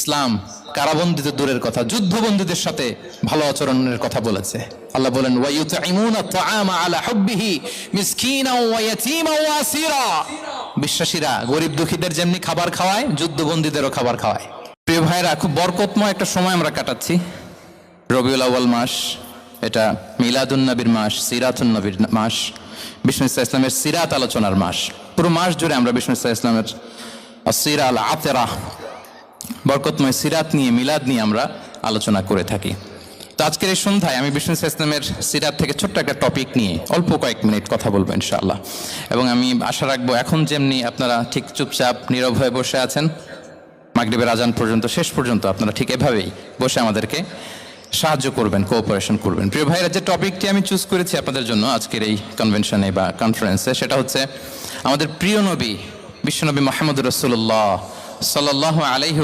ইসলাম কারাবন্দী তো দূরের কথা, যুদ্ধবন্দীদের সাথে ভালো আচরণের কথা বলেছে। আল্লাহ বলেন ওয়ায়ুতঈমুনা আত-তাআমা আলা হুব্বিহি মিসকিনাও ওয়া ইয়াতীমান ওয়া আসীরা। বিশ্বাসীরা গরিব দুঃখীদের যেমনি খাবার খাওয়ায়, যুদ্ধবন্দীদেরও খাবার খাওয়ায়। প্রিয় ভাইরা, খুব বরকতময় একটা সময় আমরা কাটাচ্ছি। রবিউল আউয়াল মাস, এটা মিলাদুন নবীর মাস, সিরাতুন নবীর মাস, বিষ্ণু ইসা ইসলামের সিরাত আলোচনার মাস। পুরো মাস জুড়ে আমরা বিষ্ণু ইসা ইসলামের আসিরা আল আতেরা, বরকতময় সিরাত নিয়ে, মিলাদ নিয়ে আমরা আলোচনা করে থাকি। তো আজকের এই সন্ধ্যায় আমি বিষ্ণু ইসা ইসলামের সিরাত থেকে ছোট্ট একটা টপিক নিয়ে অল্প কয়েক মিনিট কথা বলবো ইনশাআল্লাহ। এবং আমি আশা রাখবো এখন যেমনি আপনারা ঠিক চুপচাপ নীরব হয়ে বসে আছেন মাগরিবের আজান পর্যন্ত, শেষ পর্যন্ত আপনারা ঠিক এভাবেই বসে আমাদেরকে সাহায্য করবেন, কোঅপারেশন করবেন। প্রিয় ভাইরা, যে টপিকটি আমি চুজ করেছি আপনাদের জন্য আজকের এই কনভেনশনে বা কনফারেন্সে, সেটা হচ্ছে আমাদের প্রিয় নবী বিশ্বনবী মুহাম্মদ রাসূলুল্লাহ সাল্লাল্লাহু আলাইহি